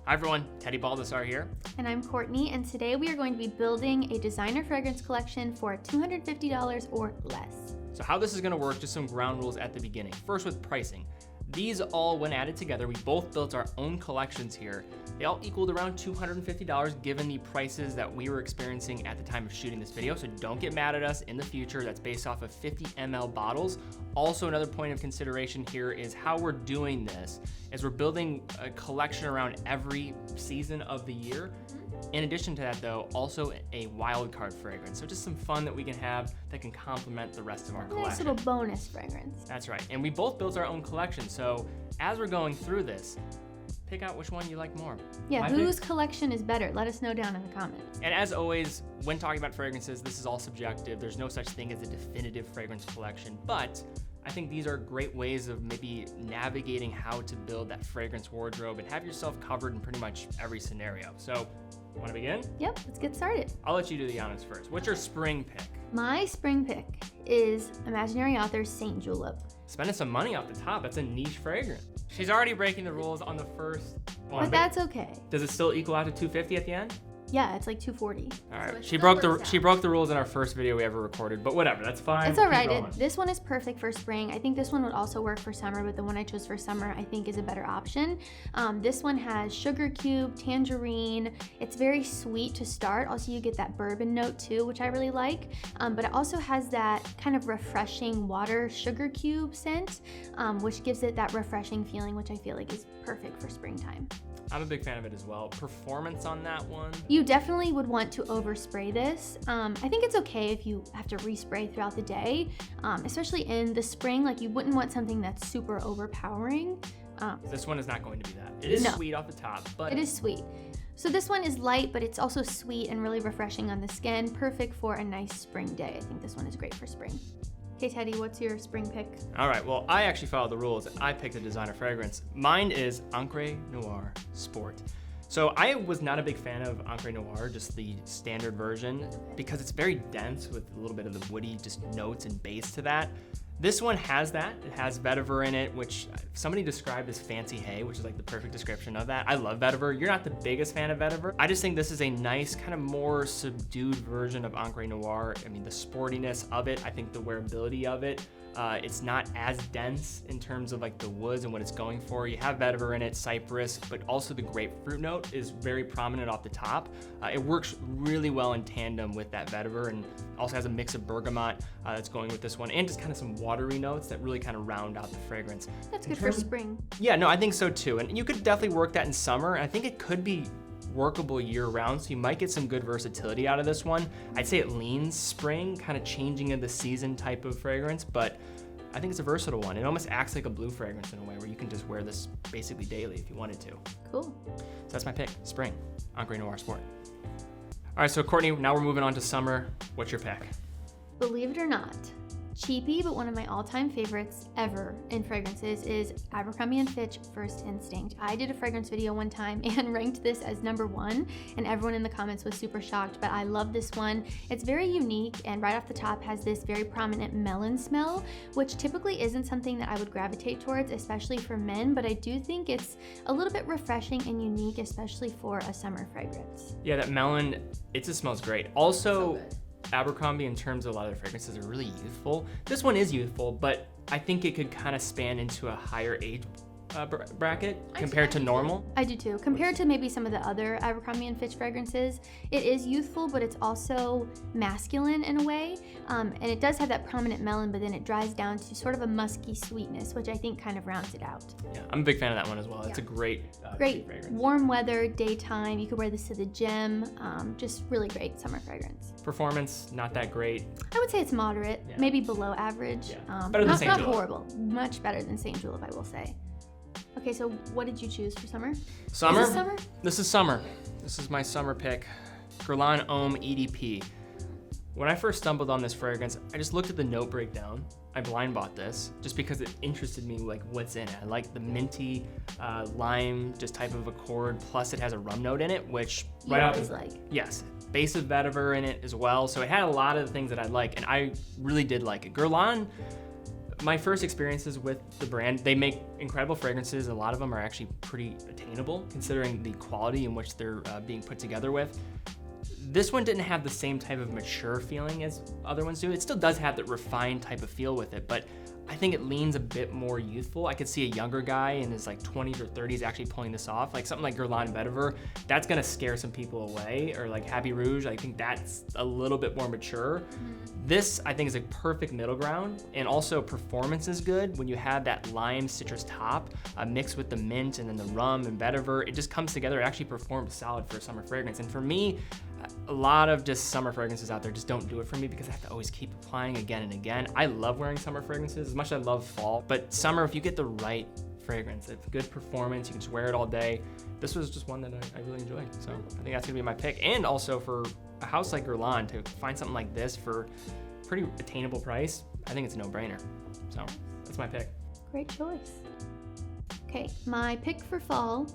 Hi everyone, Teddy Baldassarre here. And I'm Courtney, and today we are going to be building a designer fragrance collection for $250 or less. So how this is gonna work, just some ground rules at the beginning. First with pricing. These all, when added together, we both built our own collections here. They all equaled around $250 given the prices that we were experiencing at the time of shooting this video, so don't get mad at us in the future. That's based off of 50 ml bottles. Also, another point of consideration here is how we're doing this, is we're building a collection around every season of the year. In addition to that though, also a wild card fragrance. So just some fun that we can have that can complement the rest of our collection. Nice little bonus fragrance. That's right, and we both built our own collection. So as we're going through this, pick out which one you like more. Yeah, whose collection is better? Let us know down in the comments. And as always, when talking about fragrances, this is all subjective. There's no such thing as a definitive fragrance collection, but I think these are great ways of maybe navigating how to build that fragrance wardrobe and have yourself covered in pretty much every scenario. So, wanna begin? Yep, let's get started. I'll let you do the honors first. What's your spring pick? My spring pick is Imaginary Author's Saint Julep. Spending some money off the top, that's a niche fragrance. She's already breaking the rules on the first one. But that's okay. Does it still equal out to $250 at the end? Yeah, it's like $240. All right, So she broke the rules in our first video we ever recorded, but whatever, that's fine. It's all right. This one is perfect for spring. I think this one would also work for summer, but the one I chose for summer I think is a better option. This one has sugar cube, tangerine. It's very sweet to start. Also, you get that bourbon note too, which I really like. But it also has that kind of refreshing water sugar cube scent, which gives it that refreshing feeling, which I feel like is perfect for springtime. I'm a big fan of it as well. Performance on that one? You definitely would want to overspray this. I think it's okay if you have to respray throughout the day, especially in the spring. Like, you wouldn't want something that's super overpowering. This one is not going to be that. It is sweet off the top, but... It is sweet. So this one is light, but it's also sweet and really refreshing on the skin. Perfect for a nice spring day. I think this one is great for spring. Okay, Teddy, what's your spring pick? All right, well, I actually followed the rules. I picked a designer fragrance. Mine is Encre Noir Sport. So I was not a big fan of Encre Noir, just the standard version, because it's very dense with a little bit of the woody just notes and base to that. This one has that. It has vetiver in it, which somebody described as fancy hay, which is like the perfect description of that. I love vetiver. You're not the biggest fan of vetiver. I just think this is a nice, kind of more subdued version of Encre Noir. I mean, the sportiness of it, I think the wearability of it, it's not as dense in terms of like the woods and what it's going for. You have vetiver in it, cypress, but also the grapefruit note is very prominent off the top. It works really well in tandem with that vetiver, and also has a mix of bergamot that's going with this one, and just kind of some watery notes that really kind of round out the fragrance. That's good for spring. Yeah, no, I think so too. And you could definitely work that in summer. I think it could be workable year round, so you might get some good versatility out of this one. I'd say it leans spring, kind of changing of the season type of fragrance, but I think it's a versatile one. It almost acts like a blue fragrance in a way where you can just wear this basically daily if you wanted to. Cool. So that's my pick, spring, Encre Noir Sport. All right, so Courtney, now we're moving on to summer. What's your pick? Believe it or not, cheapy, but one of my all-time favorites ever in fragrances is Abercrombie & Fitch First Instinct. I did a fragrance video one time and ranked this as #1, and everyone in the comments was super shocked, but I love this one. It's very unique, and right off the top has this very prominent melon smell, which typically isn't something that I would gravitate towards, especially for men, but I do think it's a little bit refreshing and unique, especially for a summer fragrance. Yeah, that melon, it just smells great. Also, so Abercrombie, in terms of a lot of the fragrances, are really youthful. This one is youthful, but I think it could kind of span into a higher age bracket compared to normal. I do too. Compared to maybe some of the other Abercrombie & Fitch fragrances, it is youthful, but it's also masculine in a way. And it does have that prominent melon, but then it dries down to sort of a musky sweetness, which I think kind of rounds it out. Yeah, I'm a big fan of that one as well. It's a great fragrance. Warm weather, daytime. You could wear this to the gym. Just really great summer fragrance. Performance, not that great. I would say it's moderate, maybe below average. Better than Saint Julep. Not horrible. Much better than Saint Julep, I will say. Okay, so what did you choose for summer? Summer? Is this summer? This is summer. This is my summer pick, Guerlain Homme EDP. When I first stumbled on this fragrance, I just looked at the note breakdown. I blind bought this just because it interested me, like what's in it. I like the minty, lime, just type of accord, plus it has a rum note in it, which right off the like. Yes, base of vetiver in it as well. So it had a lot of the things that I like, and I really did like it. Guerlain, My first experiences with the brand, they make incredible fragrances. A lot of them are actually pretty attainable considering the quality in which they're being put together with. This one didn't have the same type of mature feeling as other ones do. It still does have that refined type of feel with it, but I think it leans a bit more youthful. I could see a younger guy in his like 20s or 30s actually pulling this off. Like something like Guerlain Vetiver, that's gonna scare some people away. Or like Happy Rouge, I think that's a little bit more mature. This, I think, is a perfect middle ground, and also performance is good. When you have that lime citrus top mixed with the mint and then the rum and vetiver, it just comes together. It actually performs solid for a summer fragrance. And for me, a lot of just summer fragrances out there just don't do it for me because I have to always keep applying again and again. I love wearing summer fragrances as much as I love fall, but summer, if you get the right fragrance, it's good performance, you can just wear it all day. This was just one that I really enjoyed. So I think that's gonna be my pick. And also for a house like Guerlain to find something like this for pretty attainable price, I think it's a no-brainer. So that's my pick. Great choice. Okay, my pick for fall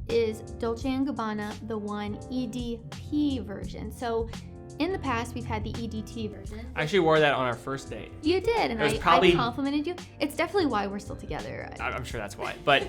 is Dolce & Gabbana, the one EDP version. So in the past, we've had the EDT version. I actually wore that on our first date. You did, and I complimented you. It's definitely why we're still together. I'm sure that's why, but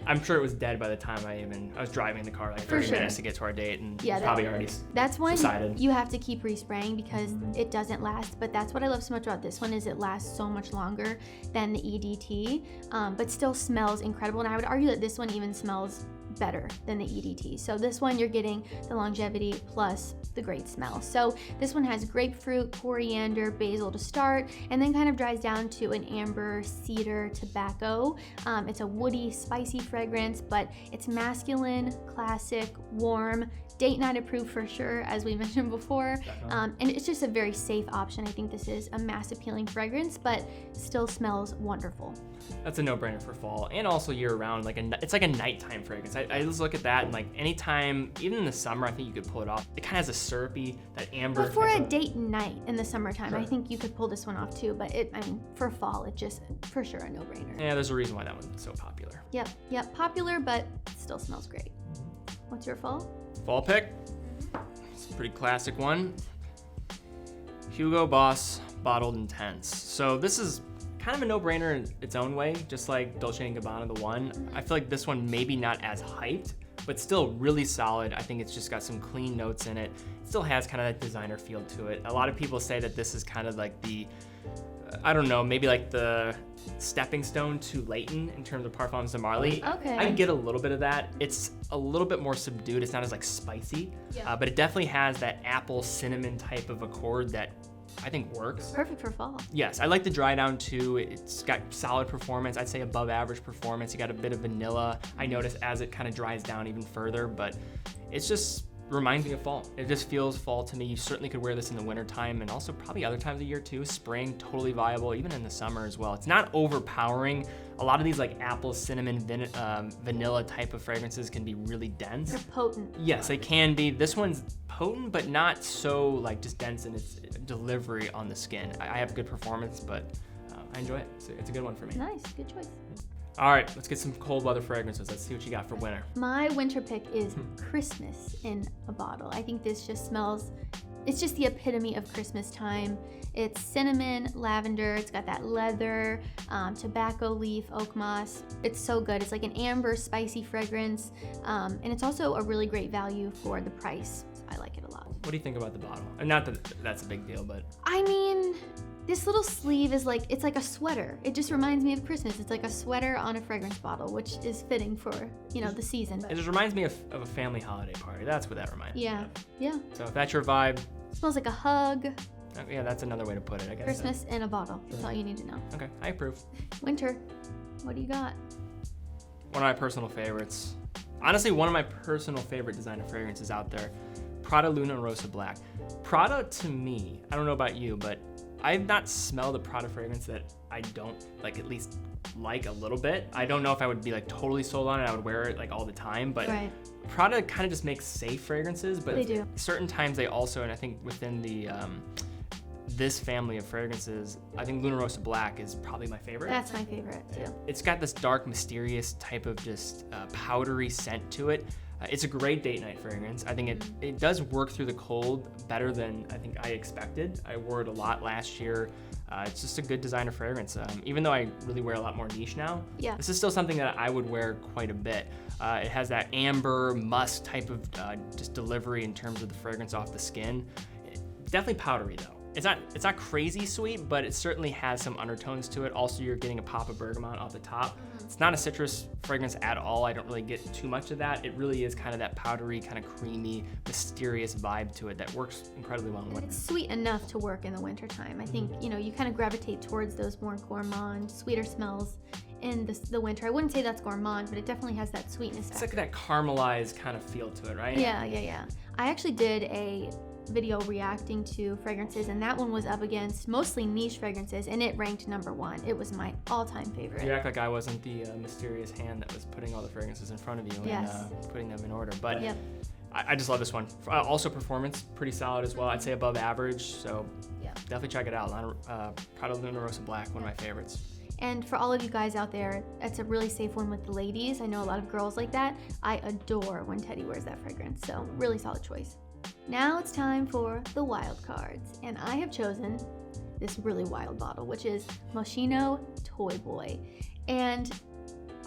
I'm sure it was dead by the time I was driving the car like 30 minutes to get to our date, and yeah, probably already that's when decided. You have to keep respraying because it doesn't last, but that's what I love so much about this one is it lasts so much longer than the EDT, but still smells incredible, and I would argue that this one even smells better than the EDT. So this one you're getting the longevity plus the great smell. So this one has grapefruit, coriander, basil to start, and then kind of dries down to an amber, cedar, tobacco. It's a woody, spicy fragrance, but it's masculine, classic, warm, date night approved for sure, as we mentioned before. And it's just a very safe option. I think this is a mass appealing fragrance, but still smells wonderful. That's a no-brainer for fall, and also year-round. It's like a nighttime fragrance. I just look at that and like anytime, even in the summer, I think you could pull it off. It kind of has a syrupy, that amber. But for a date night in the summertime, sure, I think you could pull this one off too. But for fall, it just for sure a no-brainer. Yeah, there's a reason why that one's so popular. Yep, popular, but still smells great. What's your fall? Fall pick? It's a pretty classic one. Hugo Boss Bottled Intense. So this is kind of a no-brainer in its own way, just like Dolce & Gabbana, the one. I feel like this one maybe not as hyped, but still really solid. I think it's just got some clean notes in it. It still has kind of that designer feel to it. A lot of people say that this is kind of like the, I don't know, maybe like the stepping stone to Layton in terms of Parfums de Marly. Okay. I get a little bit of that. It's a little bit more subdued. It's not as like spicy, but it definitely has that apple cinnamon type of accord that I think works. Perfect for fall. Yes, I like the dry down too. It's got solid performance. I'd say above average performance. You got a bit of vanilla. I notice as it kind of dries down even further, but it's just reminds me of fall. It just feels fall to me. You certainly could wear this in the winter time and also probably other times of year too. Spring, totally viable, even in the summer as well. It's not overpowering. A lot of these like apple, cinnamon, vanilla type of fragrances can be really dense. They're potent. Yes, they can be. This one's potent, but not so like just dense in its delivery on the skin. I have good performance, but I enjoy it. It's a good one for me. Nice, good choice. All right, let's get some cold weather fragrances. Let's see what you got for winter. My winter pick is Christmas in a bottle. I think this just smells, it's just the epitome of Christmas time. It's cinnamon, lavender, it's got that leather, tobacco leaf, oak moss. It's so good. It's like an amber, spicy fragrance, and it's also a really great value for the price. So I like it a lot. What do you think about the bottle? Not that that's a big deal, but... I mean, this little sleeve is like, it's like a sweater. It just reminds me of Christmas. It's like a sweater on a fragrance bottle, which is fitting for, the season. It just reminds me of a family holiday party. That's what that reminds me of. Yeah. So if that's your vibe... It smells like a hug. Yeah, that's another way to put it, I guess. Christmas in a bottle. That's all you need to know. Okay, I approve. Winter. What do you got? One of my personal favorites. Honestly, one of my personal favorite designer fragrances out there. Prada Lunarosa Black. Prada, to me, I don't know about you, but I've not smelled a Prada fragrance that I don't at least like a little bit. I don't know if I would be totally sold on it. I would wear it all the time, but right. Prada kind of just makes safe fragrances, but they do. Certain times they also, and I think within the this family of fragrances, I think Lunarosa Black is probably my favorite. That's my favorite too. It's got this dark, mysterious type of just powdery scent to it. It's a great date night fragrance. I think it does work through the cold better than I think I expected. I wore it a lot last year. It's just a good designer fragrance. Even though I really wear a lot more niche now, this is still something that I would wear quite a bit. It has that amber musk type of just delivery in terms of the fragrance off the skin. Definitely powdery though. It's not crazy sweet, but it certainly has some undertones to it. Also, you're getting a pop of bergamot off the top. It's not a citrus fragrance at all. I don't really get too much of that. It really is kind of that powdery, kind of creamy, mysterious vibe to it that works incredibly well in winter. It's sweet enough to work in the wintertime. I think, you kind of gravitate towards those more gourmand, sweeter smells in the winter. I wouldn't say that's gourmand, but it definitely has that sweetness. It's like that caramelized kind of feel to it, right? Yeah. I actually did a video reacting to fragrances, and that one was up against mostly niche fragrances, and it ranked #1. It was my all-time favorite. You act like I wasn't the mysterious hand that was putting all the fragrances in front of you and putting them in order. But I just love this one. Also, performance pretty solid as well. I'd say above average. So definitely check it out. Proud of Lunarosa Black, one of my favorites. And for all of you guys out there, it's a really safe one with the ladies. I know a lot of girls like that. I adore when Teddy wears that fragrance. So really solid choice. Now it's time for the wild cards, and I have chosen this really wild bottle, which is Moschino Toyboy. And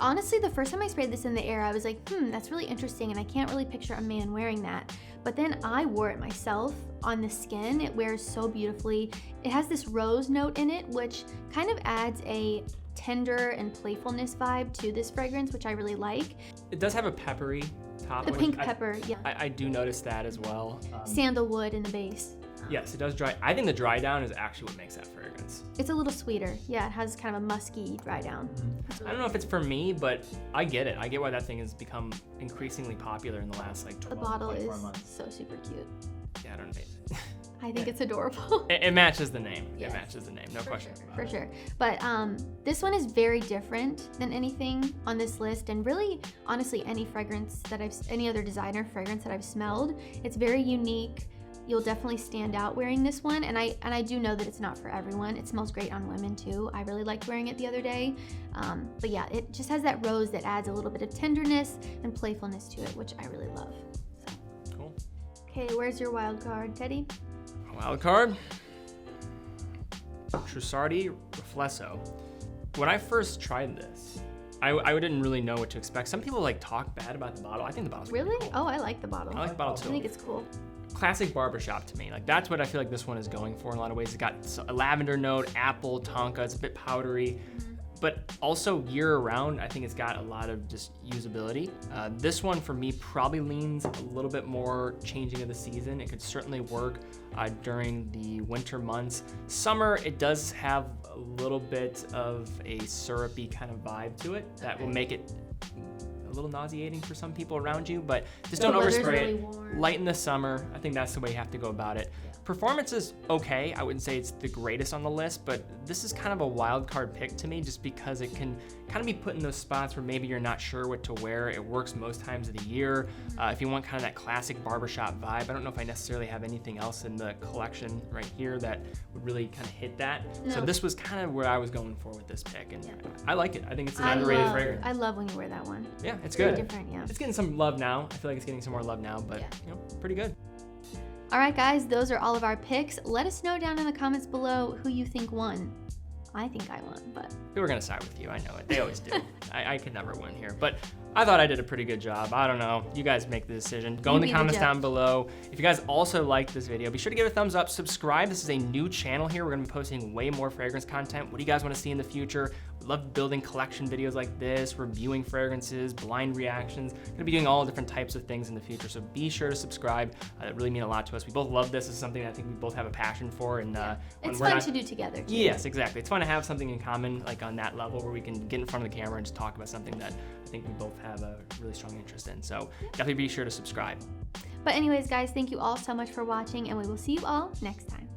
honestly, the first time I sprayed this in the air, I was like, that's really interesting, and I can't really picture a man wearing that. But then I wore it myself on the skin. It wears so beautifully. It has this rose note in it, which kind of adds a tender and playfulness vibe to this fragrance, which I really like. It does have a peppery top. The pink pepper, I do notice that as well. Sandalwood in the base. Yes, it does dry. I think the dry down is actually what makes that fragrance. It's a little sweeter. Yeah, it has kind of a musky dry down. I don't know if it's for me, but I get it. I get why that thing has become increasingly popular in the last 12 The bottle is months. so super cute. Yeah, I don't know. I think it's adorable. It matches the name. Yes. It matches the name, no question. For sure. But this one is very different than anything on this list, and really, honestly, any other designer fragrance that I've smelled. It's very unique. You'll definitely stand out wearing this one, and I do know that it's not for everyone. It smells great on women too. I really liked wearing it the other day. But yeah, it just has that rose that adds a little bit of tenderness and playfulness to it, which I really love. So. Cool. Okay, where's your wild card, Teddy? Wild card, Trussardi Riflesso. When I first tried this, I didn't really know what to expect. Some people talk bad about the bottle. I think the bottle's really cool. Oh, I like the bottle. I like the bottle too. I think it's cool. Classic barbershop to me. That's what I feel like this one is going for in a lot of ways. It's got a lavender note, apple, tonka. It's a bit powdery. But also year round, I think it's got a lot of just usability. This one for me probably leans a little bit more changing of the season. It could certainly work during the winter months. Summer, it does have a little bit of a syrupy kind of vibe to it that will make it a little nauseating for some people around you, but just don't overspray it. Light in the summer. I think that's the way you have to go about it. Performance is okay. I wouldn't say it's the greatest on the list, but this is kind of a wild card pick to me just because it can kind of be put in those spots where maybe you're not sure what to wear. It works most times of the year. If you want kind of that classic barbershop vibe, I don't know if I necessarily have anything else in the collection right here that would really kind of hit that. No. So this was kind of where I was going for with this pick, and I like it. I think it's an underrated fragrance. I love when you wear that one. Yeah, it's good. Different, yeah. It's getting some love now. I feel like it's getting some more love now, but pretty good. All right, guys, those are all of our picks. Let us know down in the comments below who you think won. I think I won, but... They were going to side with you. I know it. They always do. I could never win here. But I thought I did a pretty good job. I don't know. You guys make the decision. Go in the comments down below. If you guys also liked this video, be sure to give it a thumbs up. Subscribe. This is a new channel here. We're going to be posting way more fragrance content. What do you guys want to see in the future? We love building collection videos like this, reviewing fragrances, blind reactions. We're going to be doing all different types of things in the future. So be sure to subscribe. That really means a lot to us. We both love this. This is something that I think we both have a passion for. And it's fun to do together, too. Yes, exactly. It's fun to have something in common, on that level where we can get in front of the camera and just talk about something that I think we both have a really strong interest in. So definitely be sure to subscribe. But anyways, guys, thank you all so much for watching, and we will see you all next time.